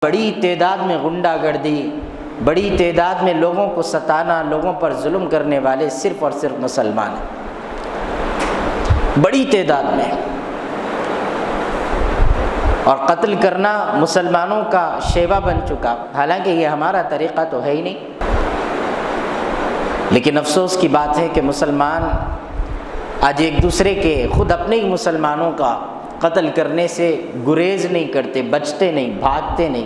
بڑی تعداد میں غنڈہ گردی، بڑی تعداد میں لوگوں کو ستانا، لوگوں پر ظلم کرنے والے صرف اور صرف مسلمان ہیں، بڑی تعداد میں، اور قتل کرنا مسلمانوں کا شیوا بن چکا۔ حالانکہ یہ ہمارا طریقہ تو ہے ہی نہیں، لیکن افسوس کی بات ہے کہ مسلمان آج ایک دوسرے کے، خود اپنے ہی مسلمانوں کا قتل کرنے سے گریز نہیں کرتے، بچتے نہیں، بھاگتے نہیں۔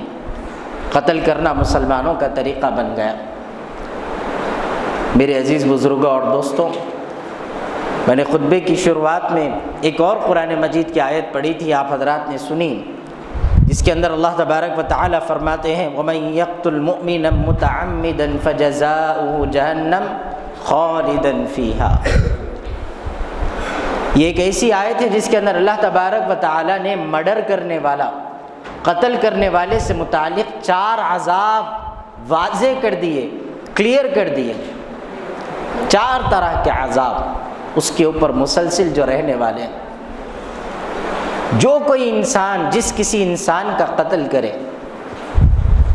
قتل کرنا مسلمانوں کا طریقہ بن گیا۔ میرے عزیز بزرگوں اور دوستوں، میں نے خطبے کی شروعات میں ایک اور قرآن مجید کی آیت پڑھی تھی، آپ حضرات نے سنی، جس کے اندر اللہ تبارک و تعالی فرماتے ہیں وَمَن يَقْتُلْ مُؤْمِنًا مُتَعَمِّدًا فَجَزَاؤُهُ جَهَنَّمُ خَالِدًا فِيهَا۔ یہ ایک ایسی آیت ہے جس کے اندر اللہ تبارک و تعالی نے مرڈر کرنے والا، قتل کرنے والے سے متعلق 4 عذاب واضح کر دیے، کلیئر کر دیے، 4 طرح کے عذاب اس کے اوپر مسلسل جو رہنے والے ہیں۔ جو کوئی انسان جس کسی انسان کا قتل کرے،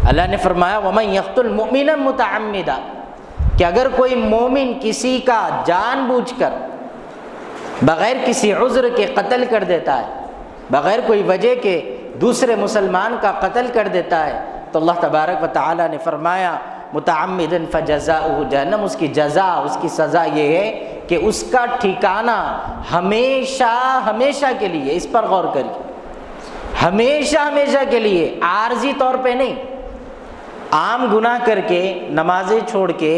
اللہ نے فرمایا وَمَن يَقْتُلْ مُؤْمِنًا مُتَعَمِّدًا، کہ اگر کوئی مومن کسی کا جان بوجھ کر بغیر کسی عذر کے قتل کر دیتا ہے، بغیر کوئی وجہ کے دوسرے مسلمان کا قتل کر دیتا ہے، تو اللہ تبارک و تعالی نے فرمایا متعمدًا فجزاؤہ جہنم، اس کی جزا، اس کی سزا یہ ہے کہ اس کا ٹھکانہ ہمیشہ ہمیشہ کے لیے، اس پر غور کریے، ہمیشہ ہمیشہ کے لیے، عارضی طور پہ نہیں، عام گناہ کر کے، نمازیں چھوڑ کے،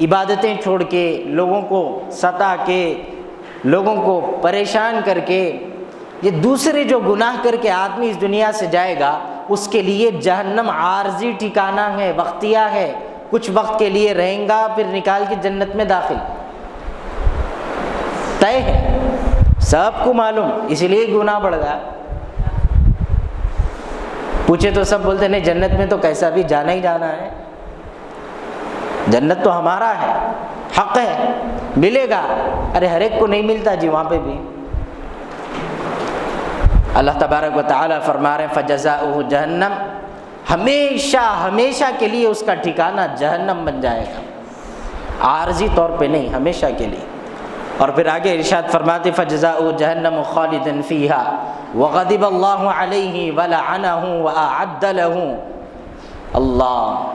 عبادتیں چھوڑ کے، لوگوں کو ستا کے، لوگوں کو پریشان کر کے، یہ دوسرے جو گناہ کر کے آدمی اس دنیا سے جائے گا، اس کے لیے جہنم عارضی ٹھکانہ ہے، وقتیہ ہے، کچھ وقت کے لیے رہیں گا، پھر نکال کے جنت میں داخل، طے ہے، سب کو معلوم، اس لیے گناہ بڑھ گیا۔ پوچھے تو سب بولتے نہیں، جنت میں تو کیسا بھی جانا ہی جانا ہے، جنت تو ہمارا ہے، حق ہے، ملے گا۔ ارے ہر ایک کو نہیں ملتا جی، وہاں پہ بھی اللہ تبارک و تعالی فرما رہے ہیں فجزاؤہ جہنم، ہمیشہ ہمیشہ کے لیے اس کا ٹھکانہ جہنم بن جائے گا، عارضی طور پہ نہیں، ہمیشہ کے لیے۔ اور پھر آگے ارشاد فرماتے فجزاؤہ جہنم خالدا فیہا وغضب اللہ علیہ ولعنہ واعد لہ،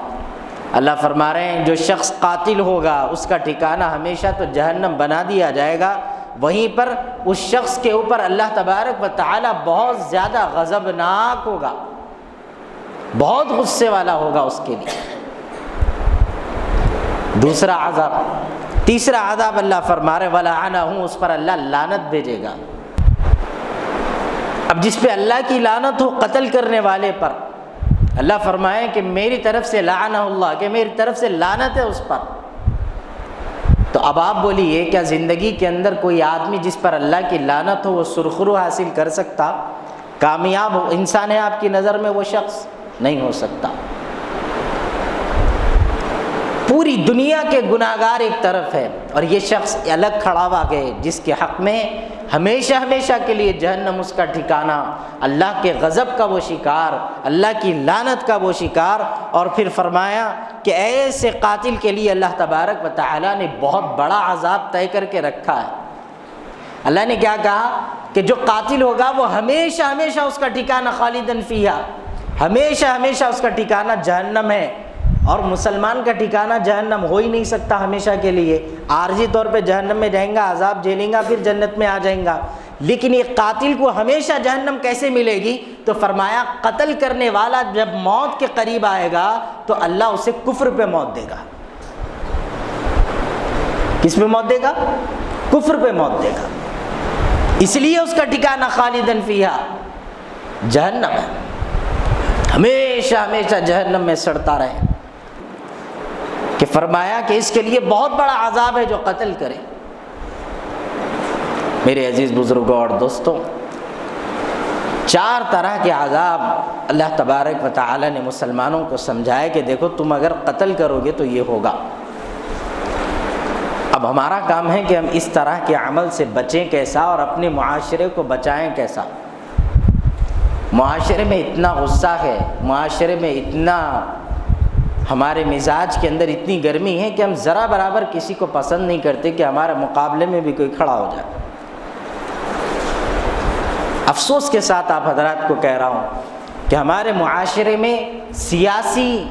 اللہ فرما رہے ہیں جو شخص قاتل ہوگا اس کا ٹھکانہ ہمیشہ تو جہنم بنا دیا جائے گا، وہیں پر اس شخص کے اوپر اللہ تبارک و تعالی بہت زیادہ غضبناک ہوگا، بہت غصے والا ہوگا اس کے لیے۔ دوسرا عذاب، تیسرا عذاب اللہ فرما رہے ولعنہ، اس پر اللہ لعنت بھیجے گا۔ اب جس پہ اللہ کی لعنت ہو قتل کرنے والے پر، اللہ فرمائے کہ میری طرف سے لعنہ اللہ، کہ میری طرف سے لعنت ہے اس پر، تو اب آپ بولیے کیا زندگی کے اندر کوئی آدمی جس پر اللہ کی لعنت ہو وہ سرخرو حاصل کر سکتا؟ کامیاب انسان ہے آپ کی نظر میں وہ شخص؟ نہیں ہو سکتا۔ پوری دنیا کے گناہگار ایک طرف ہے اور یہ شخص الگ کھڑا ہوا گئے جس کے حق میں ہمیشہ ہمیشہ کے لیے جہنم اس کا ٹھکانہ، اللہ کے غضب کا وہ شکار، اللہ کی لعنت کا وہ شکار۔ اور پھر فرمایا کہ ایسے قاتل کے لیے اللہ تبارک و تعالی نے بہت بڑا عذاب طے کر کے رکھا ہے۔ اللہ نے کیا کہا کہ جو قاتل ہوگا وہ ہمیشہ ہمیشہ اس کا ٹھکانہ خالدن فیہا، ہمیشہ ہمیشہ اس کا ٹھکانہ جہنم ہے۔ اور مسلمان کا ٹھکانہ جہنم ہو ہی نہیں سکتا ہمیشہ کے لیے، عارضی طور پہ جہنم میں جائیں گا، عذاب جھیلیں گا، پھر جنت میں آ جائیں گا۔ لیکن یہ قاتل کو ہمیشہ جہنم کیسے ملے گی؟ تو فرمایا قتل کرنے والا جب موت کے قریب آئے گا تو اللہ اسے کفر پہ موت دے گا۔ کس پہ موت دے گا؟ کفر پہ موت دے گا، اس لیے اس کا ٹھکانہ خالدن فیہا جہنم ہے، ہمیشہ ہمیشہ جہنم میں سڑتا رہے۔ کہ فرمایا کہ اس کے لیے بہت بڑا عذاب ہے جو قتل کرے۔ میرے عزیز بزرگوں اور دوستوں، 4 طرح کے عذاب اللہ تبارک و تعالی نے مسلمانوں کو سمجھایا کہ دیکھو تم اگر قتل کرو گے تو یہ ہوگا۔ اب ہمارا کام ہے کہ ہم اس طرح کے عمل سے بچیں کیسا اور اپنے معاشرے کو بچائیں کیسا۔ معاشرے میں اتنا غصہ ہے، معاشرے میں اتنا ہمارے مزاج کے اندر اتنی گرمی ہے کہ ہم ذرا برابر کسی کو پسند نہیں کرتے کہ ہمارے مقابلے میں بھی کوئی کھڑا ہو جائے۔ افسوس کے ساتھ آپ حضرات کو کہہ رہا ہوں کہ ہمارے معاشرے میں سیاسی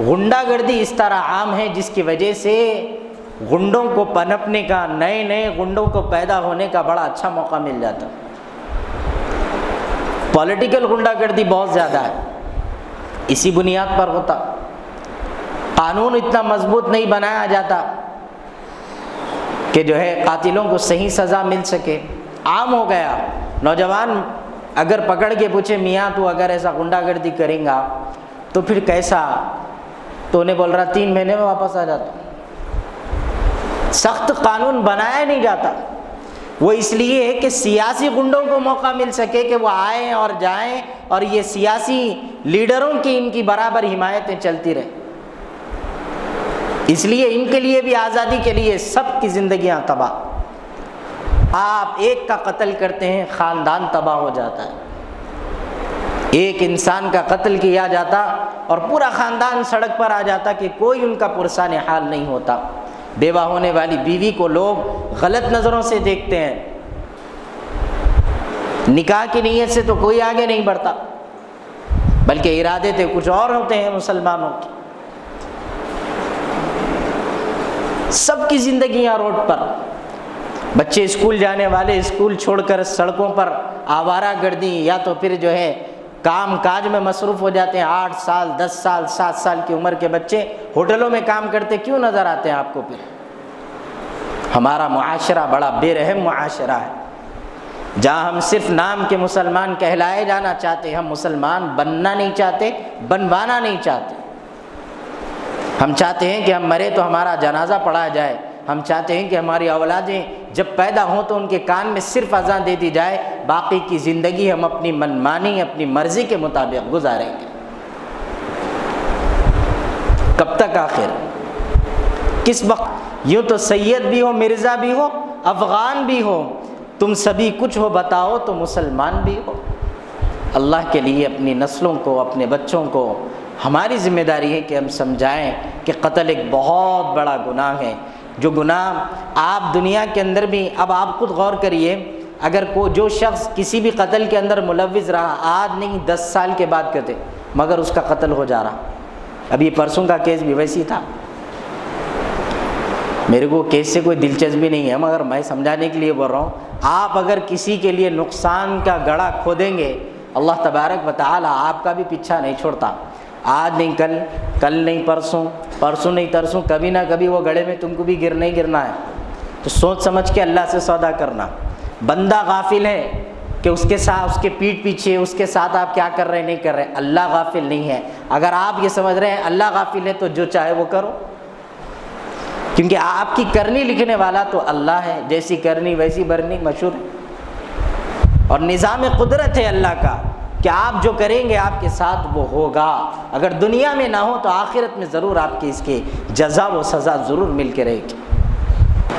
غنڈہ گردی اس طرح عام ہے جس کی وجہ سے غنڈوں کو پنپنے کا، نئے نئے غنڈوں کو پیدا ہونے کا بڑا اچھا موقع مل جاتا۔ پولیٹیکل غنڈہ گردی بہت زیادہ ہے، اسی بنیاد پر ہوتا۔ قانون اتنا مضبوط نہیں بنایا جاتا کہ جو ہے قاتلوں کو صحیح سزا مل سکے۔ عام ہو گیا، نوجوان اگر پکڑ کے پوچھے میاں تو اگر ایسا غنڈہ گردی کریں گا تو پھر کیسا، تو انہیں بول رہا 3 مہینے میں واپس آ جاتا۔ سخت قانون بنایا نہیں جاتا، وہ اس لیے ہے کہ سیاسی غنڈوں کو موقع مل سکے کہ وہ آئیں اور جائیں اور یہ سیاسی لیڈروں کی ان کی برابر حمایتیں چلتی رہیں۔ اس لیے ان کے لیے بھی آزادی کے لیے سب کی زندگیاں تباہ۔ آپ ایک کا قتل کرتے ہیں، خاندان تباہ ہو جاتا ہے۔ ایک انسان کا قتل کیا جاتا اور پورا خاندان سڑک پر آ جاتا کہ کوئی ان کا پرسان حال نہیں ہوتا۔ بیوہ ہونے والی بیوی کو لوگ غلط نظروں سے دیکھتے ہیں، نکاح کی نیت سے تو کوئی آگے نہیں بڑھتا، بلکہ ارادے تھے کچھ اور ہوتے ہیں مسلمانوں کے۔ سب کی زندگیاں روڈ پر، بچے اسکول جانے والے اسکول چھوڑ کر سڑکوں پر آوارہ گردی یا تو پھر جو ہے کام کاج میں مصروف ہو جاتے ہیں۔ 8 سال 10 سال 7 سال کی عمر کے بچے ہوٹلوں میں کام کرتے کیوں نظر آتے ہیں آپ کو؟ پھر ہمارا معاشرہ بڑا بے رحم معاشرہ ہے، جہاں ہم صرف نام کے مسلمان کہلائے جانا چاہتے، ہم مسلمان بننا نہیں چاہتے، بنوانا نہیں چاہتے۔ ہم چاہتے ہیں کہ ہم مرے تو ہمارا جنازہ پڑھا جائے، ہم چاہتے ہیں کہ ہماری اولادیں جب پیدا ہوں تو ان کے کان میں صرف اذان دے دی جائے، باقی کی زندگی ہم اپنی منمانی اپنی مرضی کے مطابق گزاریں گے۔ کب تک آخر؟ کس وقت؟ یوں تو سید بھی ہو، مرزا بھی ہو، افغان بھی ہو، تم سبھی کچھ ہو بتاؤ تو مسلمان بھی ہو۔ اللہ کے لیے اپنی نسلوں کو، اپنے بچوں کو ہماری ذمہ داری ہے کہ ہم سمجھائیں کہ قتل ایک بہت بڑا گناہ ہے، جو گناہ آپ دنیا کے اندر بھی، اب آپ خود غور کریے، اگر جو شخص کسی بھی قتل کے اندر ملوث رہا، آج نہیں 10 سال کے بعد کہتے مگر اس کا قتل ہو جا رہا۔ ابھی پرسوں کا کیس بھی ویسی تھا۔ میرے کو کیس سے کوئی دلچسپی نہیں ہے، مگر میں سمجھانے کے لیے بول رہا ہوں، آپ اگر کسی کے لیے نقصان کا گڑھا کھودیں گے، اللہ تبارک و تعالی آپ کا بھی پیچھا نہیں چھوڑتا۔ آج نہیں کل، کل نہیں پرسوں، پرسوں نہیں ترسوں، کبھی نہ کبھی وہ گڑھے میں تم کو بھی گرنا ہے۔ تو سوچ سمجھ کے اللہ سے سودا کرنا۔ بندہ غافل ہے کہ اس کے ساتھ، اس کے پیٹھ پیچھے اس کے ساتھ آپ کیا کر رہے نہیں کر رہے، اللہ غافل نہیں ہے۔ اگر آپ یہ سمجھ رہے ہیں اللہ غافل ہے تو جو چاہے وہ کرو، کیونکہ آپ کی کرنی لکھنے والا تو اللہ ہے، جیسی کرنی ویسی بھرنی مشہور ہے، اور نظام قدرت ہے اللہ کا کہ آپ جو کریں گے آپ کے ساتھ وہ ہوگا۔ اگر دنیا میں نہ ہو تو آخرت میں ضرور آپ کی اس کی جزا و سزا ضرور مل کے رہے گی۔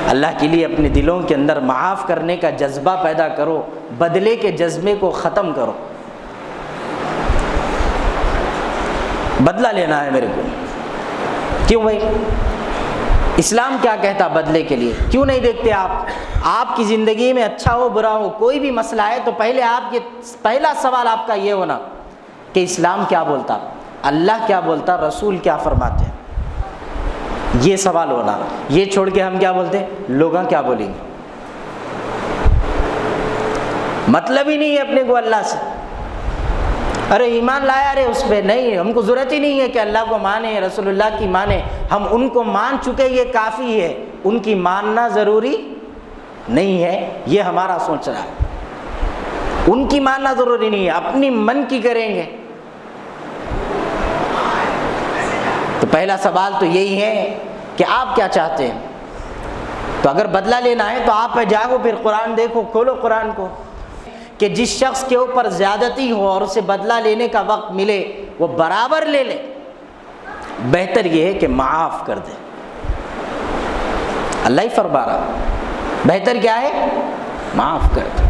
اللہ کے لیے اپنے دلوں کے اندر معاف کرنے کا جذبہ پیدا کرو، بدلے کے جذبے کو ختم کرو۔ بدلہ لینا ہے میرے کو، کیوں بھائی؟ اسلام کیا کہتا بدلے کے لیے؟ کیوں نہیں دیکھتے آپ کی زندگی میں اچھا ہو برا ہو، کوئی بھی مسئلہ ہے تو پہلے پہلا سوال آپ کا یہ ہونا کہ اسلام کیا بولتا، اللہ کیا بولتا، رسول کیا فرماتے ہیں، یہ سوال ہونا۔ یہ چھوڑ کے ہم کیا بولتے ہیں، لوگاں کیا بولیں گے، مطلب ہی نہیں ہے اپنے کو اللہ سے۔ ارے ایمان لایا، ارے اس پہ نہیں، ہم کو ضرورت ہی نہیں ہے کہ اللہ کو مانے، رسول اللہ کی مانے، ہم ان کو مان چکے یہ کافی ہے، ان کی ماننا ضروری نہیں ہے، یہ ہمارا سوچ رہا ہے۔ ان کی ماننا ضروری نہیں ہے، اپنی من کی کریں گے۔ تو پہلا سوال تو یہی ہے کہ آپ کیا چاہتے ہیں۔ تو اگر بدلہ لینا ہے تو آپ جاؤ، پھر قرآن دیکھو، کھولو قرآن کو، کہ جس شخص کے اوپر زیادتی ہو اور اسے بدلہ لینے کا وقت ملے وہ برابر لے لے۔ بہتر یہ ہے کہ معاف کر دے، اللہ ہی فرما رہا، بہتر کیا ہے؟ معاف کر دے۔